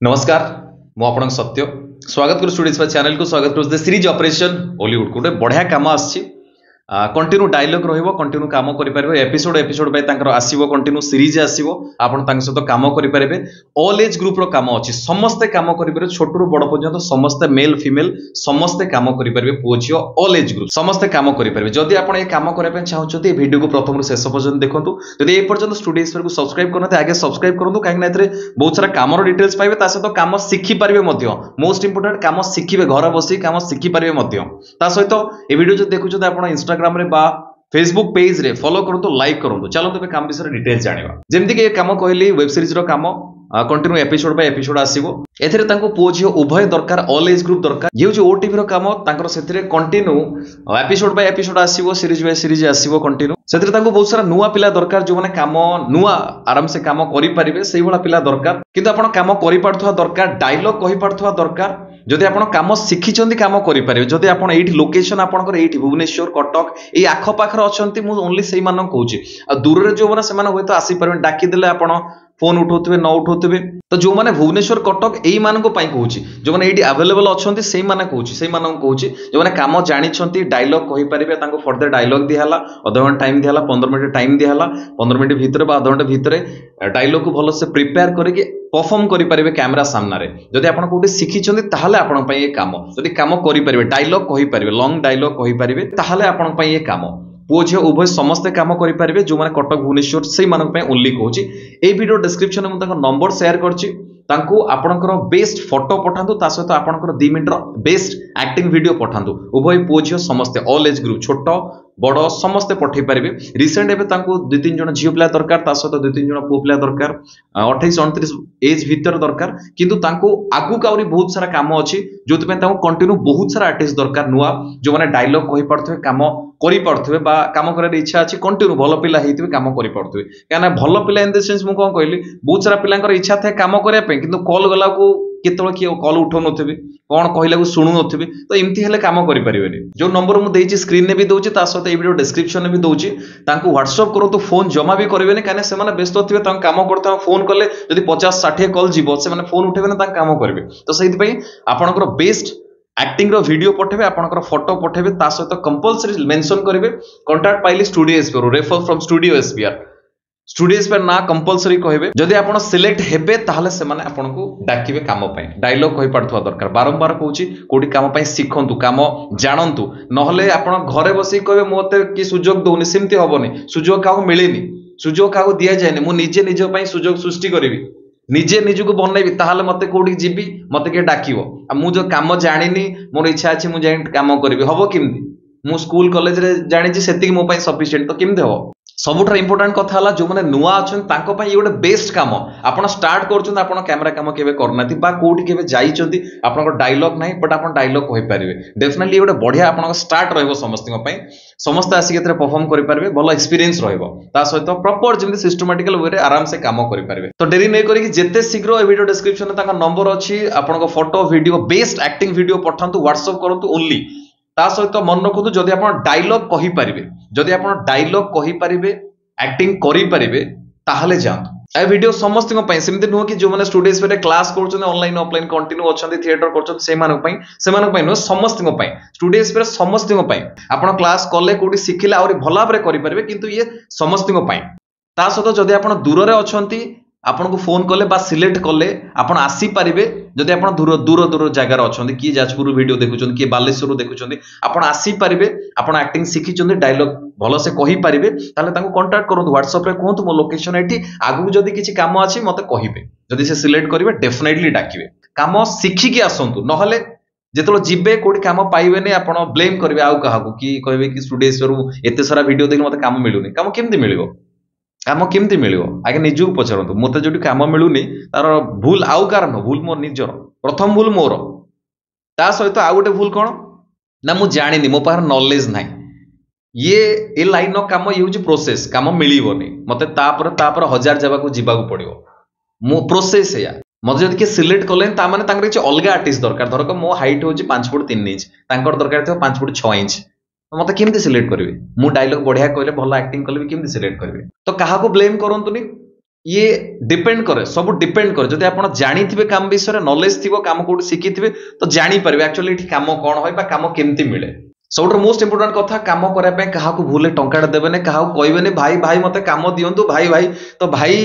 नमस्कार मु आपन सत्य स्वागत कर स्टूडियोज चैनल को स्वागत कर सीरीज ऑपरेशन हॉलीवुड गोटे बढ़िया काम आसी कंटिन्यू डायलॉग रहिबो कंटिन्यू काम करि परबे एपिसोड एपिसोड बाय तांकर आसीबो कंटिन्यू सीरीज आसीबो आपन तांक सहित काम करि परबे ऑल एज ग्रुप रो काम अछि समस्त काम करि परबे छोट रु बड़ पर्यंत समस्त मेल फीमेल समस्त काम करि परबे पुओछियो ऑल एज ग्रुप समस्त काम करि परबे जदि आपन ए काम करे पे चाहउछथि ए वीडियो को प्रथम रु शेष पर्यंत देखंतु जदि ए पर्यंत स्टूडियोज को सब्सक्राइब करनते आगे सब्सक्राइब करंतु काहे ना एतरे बहुत सारा काम रो डिटेल्स पाइबे ता सहित काम सिखि परबे मध्य मोस्ट इंपोर्टेंट काम सिखिबे घर बसी काम सिखि परबे मध्य ता सहित ए वीडियो जो देखुछथि आपन इंस्टाग्राम रे बा फेसबुक पेज रे फॉलो करंतु लाइक करंतु चलंतु पे काम विषय डिटेल्स जानिबा जेमति के काम कहली वेब सीरीज रो काम कंटिन्यू एपिसोड बाय एपिसोड आसीबो एथिरे तांको पुओ झियो उभय दरकार ऑल एज ग्रुप दरकार जे जो ओटीवी रो काम तांकर सेथिरे कंटिन्यू एपिसोड बाय एपिसोड आसीबो सीरीज बाय सीरीज आसीबो कंटिन्यू सेथिरे तांको बहुत सारा नुवा पिला दरकार जो माने काम नुवा आराम से काम करि परिबे सेही वाला पिला दरकार किंतु आपण काम करि पारथवा दरकार डायलॉग कहि पारथवा दरकार जदि आपण काम शिखिचंदी काम करि परिबे जदि आपण एठी लोकेशन आपनकर एठी भुवनेश्वर कटक ए आखो पाखर अछंती मु ओनली सेही मानन कहूची आ दूर रे जो माने से माने होय तो आसी परबे डाकी देले आपण फोन उठौथिबे न उठौथिबे तो जो माने भुवनेश्वर कटक एई मानको पई कहूची जो माने एठी अवेलेबल अछंती सेही माने कहूची सेही मानन कहूची जो माने काम जानि छंती डायलॉग कहि परिबे तांको फर्दर डायलॉग दिहला आधा घंटा टाइम दिहला 15 मिनिट टाइम दिहला 15 मिनिट भीतर बा आधा घंटा भीतर डायलॉग को भलो से प्रिपेयर करके परफॉर्म करि परिबे कैमरा सामना रे जदि आपण कोठी सिखि छंती ताहाले आपण पई ए काम जदि काम करि परिबे डायलॉग कहि परिबे लॉन्ग डायलॉग कहि परिबे ताहाले आपण पई ए काम पुओ झियो उभय समस्त काम करि परिबे जो माने कटक भुवनेश्वर सेही मानक पई ओनली कहूची ए वीडियो डिस्क्रिप्शन में तांको नंबर शेयर करची तांको आपनकर बेस्ट फोटो पठांतु ता सहित आपनकर 2 मिनिट रो बेस्ट एक्टिंग वीडियो पठांतु उभय पुओ झियो समस्त ऑल एज ग्रुप छोट बड़ समस्ते पठै पारिबे रिसेंट एबे तांको 2-3 जण झियो पिला दरकार ता सहित 2-3 जण पुओ पिला दरकार 28-29 एज भीतर दरकार किंतु तांको आगु काउरी बहुत सारा काम अछि जोति पे तांको कंटिन्यू बहुत सारा आर्टिस्ट दरकार नुवा जो माने डायलॉग कहि पड़थवे काम करि पड़थवे बा काम करे इच्छा अछि कंटिन्यू भलो पिला हेतिबे काम करि पड़थवे काना भलो पिला इन द सेंस मु कोन कहली बहुत सारा पिलांकर इच्छा थाए काम करे पे किंतु कॉल गला को केतळ कि कॉल उठो नथबे कोन कहला को सुनु नथबे तो एम्ति हेले काम करि परिबेनी जो नंबर मु देछि स्क्रीन ने भी दोछि ता सहित ए वीडियो डिस्क्रिप्शन ने भी दोछि तांको व्हाट्सएप करो तो फोन जमा भी करबेनी काने से माने व्यस्त थिबे तां काम करता फोन करले जदि 50-60 कॉल जीवो से माने फोन उठेबे ना तां काम करबे तो सेहि पई आपनकर बेस्ट एक्टिंग रो वीडियो पठेबे आपनकर फोटो पठेबे ता सहित कंपलसरी मेंशन करिवे कांटेक्ट पाइली studio SPR refer from studio SPR studio SPR ना कंपलसरी कहबे जदि आपण सिलेक्ट हेबे ताहले से माने आपनको डाकिबे काम पई डायलॉग कहि पड़थवा दरकार बारंबार कहूची कोडी काम पई सिखंतु काम जानंतु नहले आपण घरे बसी कहबे मोते की सुजोग दोनी सिमती होबनी सुजोग काको मिलेनी सुजोग काको दिया जायनी मु निजे निजो पई सुजोग सृष्टि करबी निजे निजको बनैबी ताहले मते कोडी जीबी मते के डाकिबो आ मु जो काम जानिनी मोर इच्छा अछि मु जाइन काम करबी हबो किमती मु स्कूल कॉलेज रे जानि छी सेति मो पई सफिशिएंट तो किमते हो सबुठा इंपोर्टेंट कथा हला जो माने नुवा अछन तांको पई गोटे बेस्ट काम आपण स्टार्ट करछन आपण कैमरा काम केबे करनाती बा कोठी केबे जाईचंती आपण डायलॉग नाही बट आपण डायलॉग कहि परिबे डेफिनेटली गोटे बढ़िया आपण स्टार्ट रहबो समस्त पई समस्त आसी केतरे परफॉर्म करि परिबे भलो एक्सपीरियंस रहबो ता सहित प्रॉपर जेमि सिस्टमैटिकल वे रे आराम से काम करि परिबे तो देरी नै करी कि जेते शीघ्र ए वीडियो डिस्क्रिप्शन में ताका नंबर अछि आपण photo video best acting video पठांतु व्हाट्सएप करंतु ओनली ता सहित मन रखु जदि आपण डायलॉग कहि परिबे जदि आपण डायलॉग कहि परिबे एक्टिंग करि परिबे ताहले जांतु ए वीडियो समस्त पई सेमते नुह कि जो माने स्टूडेंट्स पे क्लास करछन ऑनलाइन ऑफलाइन कंटिन्यू अछन थिएटर करछन से मानक पई नो समस्त पई स्टूडेंट्स पे समस्त पई आपण क्लास कले कोडी सिखिला और भला बरे करि परिबे किंतु ये समस्त पई ता सहित जदि आपण दूर रे अछंती आपण को फोन कले बा सिलेक्ट कले आपण आसी परिबे जदि आपण दूर दूर दूर जगह रे अछंती कि जाजपुर वीडियो देखुछन कि बालेश्वर देखुछन आपण आसी परिबे आपण एक्टिंग सिखिछन डायलॉग भलो से कहि परिबे ताले ताको कांटेक्ट करंतु व्हाट्सएप रे कहंतु मो लोकेशन एठी आगु जदि किछि काम अछि मते कहिबे जदि से सिलेक्ट करिवे डेफिनेटली डाकिबे काम सिखि के आसंतु नहले जेतलो जिबे कोडी काम पाइबे नै आपण ब्लेम करिवे आउ कहाकू कि कहबे कि स्टूडियो एते सारा वीडियो देखि मते काम मिलुनी काम केमति मिलिबो काम केमति मिलिबो आगे निजु पचरंतु मते जोटी काम मिलुनी तार भूल आउ कारण भूल मोर निजर प्रथम भूल मोर ता सहित आ गोटे भूल कोन ना मु जानिनी मो पार नॉलेज नाही ये ए लाइन ऑफ काम यूज प्रोसेस काम मिलिबोनी मते तापर हजार जगह को जीवा को पड़िबो मो प्रोसेस या मते जदि के सिलेक्ट कले ता माने तांकर कि अलगा आर्टिस्ट दरकार धरक मो हाइट होची 5 फुट 3 इंच तांकर दरकार थियो 5 फुट 6 इंच मत केमती सिलेक्ट करेंगे मु डायलॉग बढ़िया कहले भल एक्टिंग कले भी केमती सिलेक्ट करेंगे तो क्या ब्लेम करंतुनी ये डिपेंड करे सब डिपेंड करे जदि आप जानी काम विषय नॉलेज थी काम कौट शिखी तो जापर एक्चुअली काम कौन है काम केमती मिले सब मोस्ट इंपोर्टेंट कथा काम करने क्या भूल टंका देवे क्या कहबे भाई भाई मत काम दिंतु भाई भाई तो भाई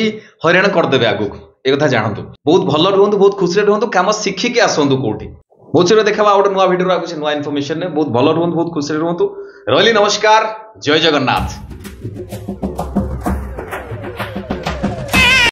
हईराण करदे आगू ये कथा जानतु बहुत भल रुहतु बहुत खुशी रुहतु काम शिखिकी आसतु कौटी बहुत शीघ्र देखा गोटे नुआ भिडियो आगे नुआ इनफर्मेशन बहुत भल रुहतु बहुत खुशी रुहतु रही नमस्कार जय जगन्नाथ।